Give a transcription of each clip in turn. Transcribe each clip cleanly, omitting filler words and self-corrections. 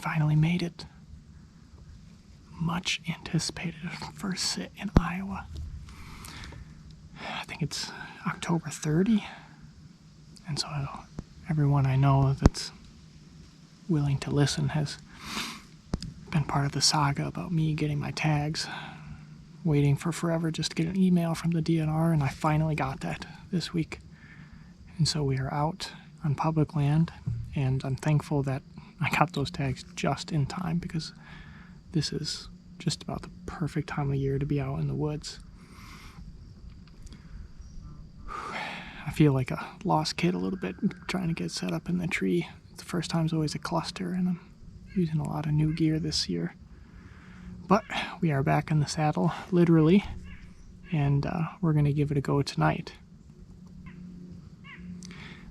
finally made it. Much anticipated first sit in Iowa. I think it's October 30. And so everyone I know that's willing to listen has been part of the saga about me getting my tags. Waiting for forever just to get an email from the DNR, and I finally got that this week. And so we are out on public land, and I'm thankful that I got those tags just in time, because this is just about the perfect time of year to be out in the woods. I feel like a lost kid a little bit trying to get set up in the tree. The first time's always a cluster, and I'm using a lot of new gear this year. But we are back in the saddle, literally, and we're going to give it a go tonight.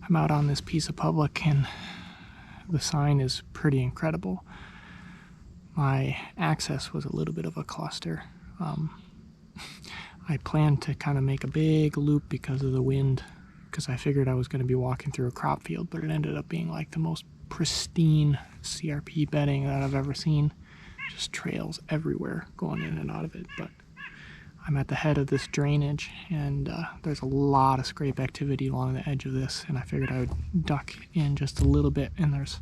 I'm out on this piece of public, and the sign is pretty incredible. My access was a little bit of a cluster. I planned to kind of make a big loop because of the wind, because I figured I was going to be walking through a crop field, but it ended up being like the most pristine CRP bedding that I've ever seen. Just trails everywhere going in and out of it. But I'm at the head of this drainage, and there's a lot of scrape activity along the edge of this, and I figured I would duck in just a little bit, and there's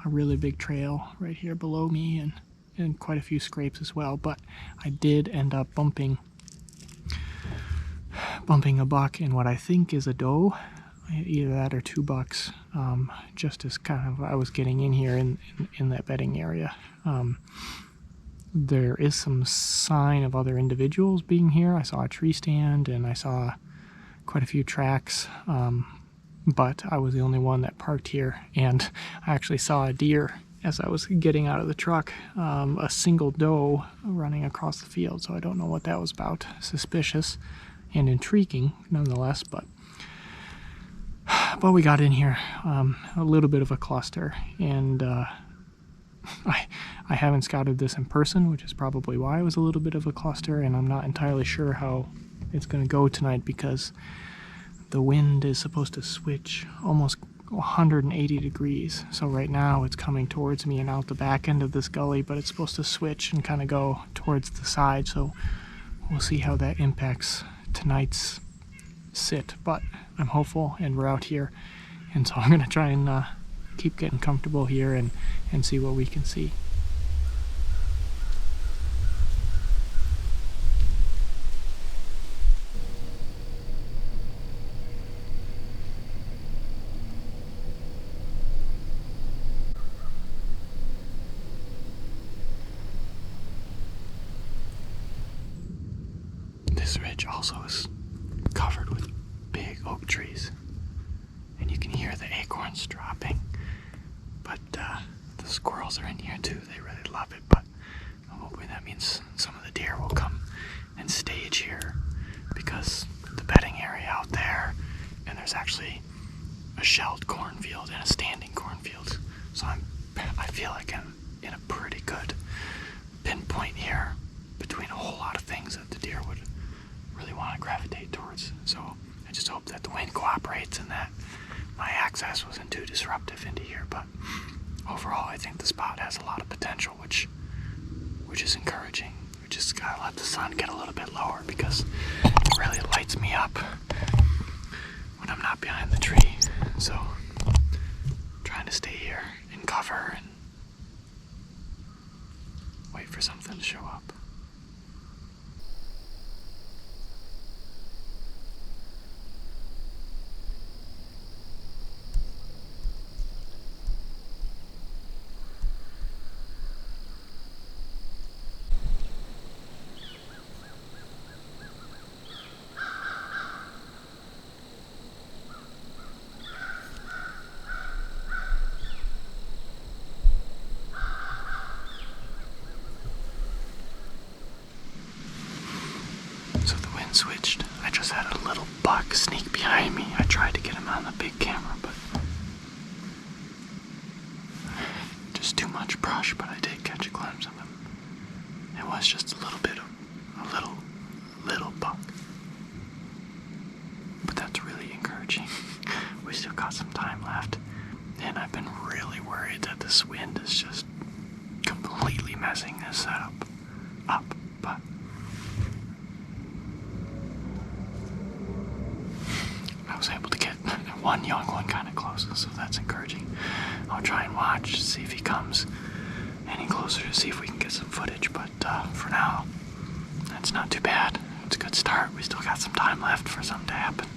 a really big trail right here below me, and quite a few scrapes as well. But I did end up bumping a buck in what I think is a doe, either that or 2 bucks, just as kind of I was getting in here in that bedding area. There is some sign of other individuals being here. I saw a tree stand, and I saw quite a few tracks, but I was the only one that parked here, and I actually saw a deer as I was getting out of the truck, a single doe running across the field, so I don't know what that was about. Suspicious and intriguing nonetheless, but we got in here, a little bit of a cluster, and I haven't scouted this in person, which is probably why it was a little bit of a cluster, and I'm not entirely sure how it's going to go tonight, because the wind is supposed to switch almost 180 degrees. So right now it's coming towards me and out the back end of this gully, but it's supposed to switch and kind of go towards the side, so we'll see how that impacts tonight's sit. But I'm hopeful, and we're out here, and so I'm going to try and keep getting comfortable here and see what we can see. This ridge also is covered with big oak trees, and you can hear the acorns dropping. But the squirrels are in here too. They really love it, but I'm hoping that means some of the deer will come and stage here, because the bedding area out there, and there's actually a shelled cornfield and a standing cornfield. So I feel like I'm in a pretty good pinpoint here between a whole lot of things that the deer would really want to gravitate towards. So I just hope that the wind cooperates and that my access wasn't too disruptive into here. But overall, I think the spot has a lot of potential, which is encouraging. We just gotta let the sun get a little bit lower, because it really lights me up when I'm not behind the tree. So trying to stay here in cover and wait for something to show up. Switched. I just had a little buck sneak behind me. I tried to get him on the big camera, but just too much brush, but I did catch a glimpse of him. It was just a little buck. But that's really encouraging. We still got some time left, and I've been really worried that this wind is just messing this setup up, but I was able to get one young one kind of close, so that's encouraging. I'll try and watch, see if he comes any closer to see if we can get some footage, but for now, that's not too bad. It's a good start. We still got some time left for something to happen.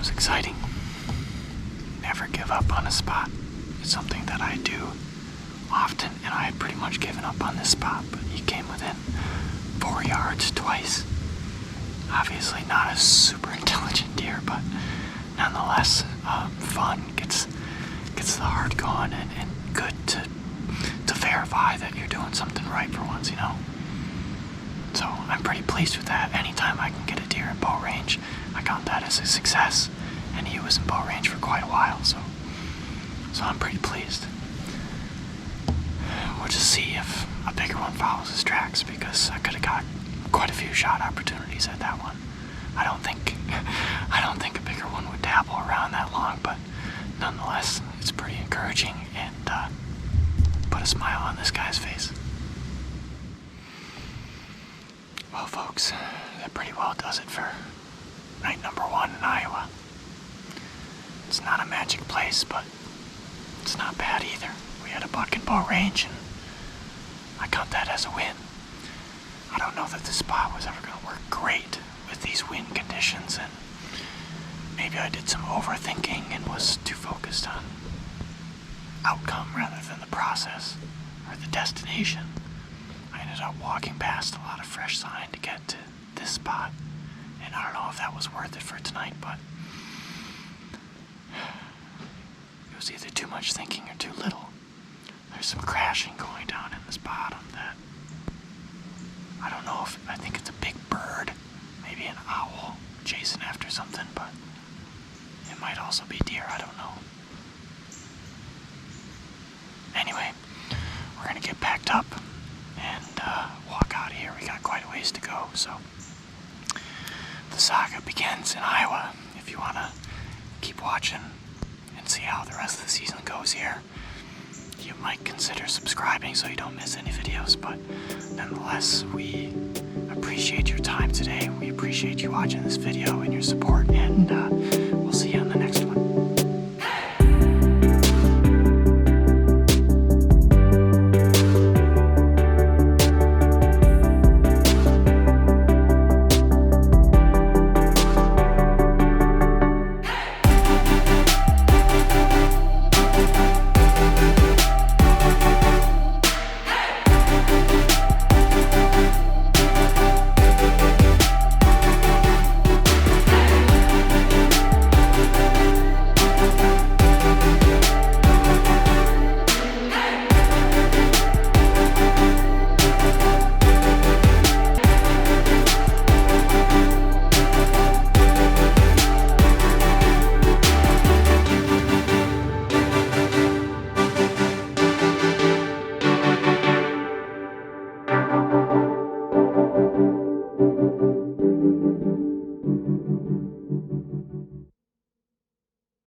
was exciting. Never give up on a spot. It's something that I do often, and I had pretty much given up on this spot, but he came within 4 yards twice. Obviously not a super intelligent deer, but nonetheless fun, gets the heart going, and good to verify that you're doing something right for once, you know. So I'm pretty pleased with that. Anytime I can get a deer in bow range, I count that as a success, and he was in bow range for quite a while, so I'm pretty pleased. We'll just see if a bigger one follows his tracks, because I could have got quite a few shot opportunities at that one. I don't think a bigger one would dabble around that long, but nonetheless, it's pretty encouraging and put a smile on this guy's face. Well, folks, that pretty well does it for night number 1 in Iowa. It's not a magic place, but it's not bad either. We had a buck in bow range, and I count that as a win. I don't know that this spot was ever going to work great with these wind conditions, and maybe I did some overthinking and was too focused on outcome rather than the process or the destination. I ended up walking past a lot of fresh sign to get to this spot, and I don't know if that was worth it for tonight, but it was either too much thinking or too little. There's some crashing going down in this bottom that I don't know if, I think it's a big bird, maybe an owl chasing after something, but it might also be deer, I don't know. Anyway, we're gonna get packed up and walk out of here. We got quite a ways to go, so the saga begins in Iowa. If you want to keep watching and see how the rest of the season goes here, you might consider subscribing so you don't miss any videos, but nonetheless, we appreciate your time today. We appreciate you watching this video and your support, and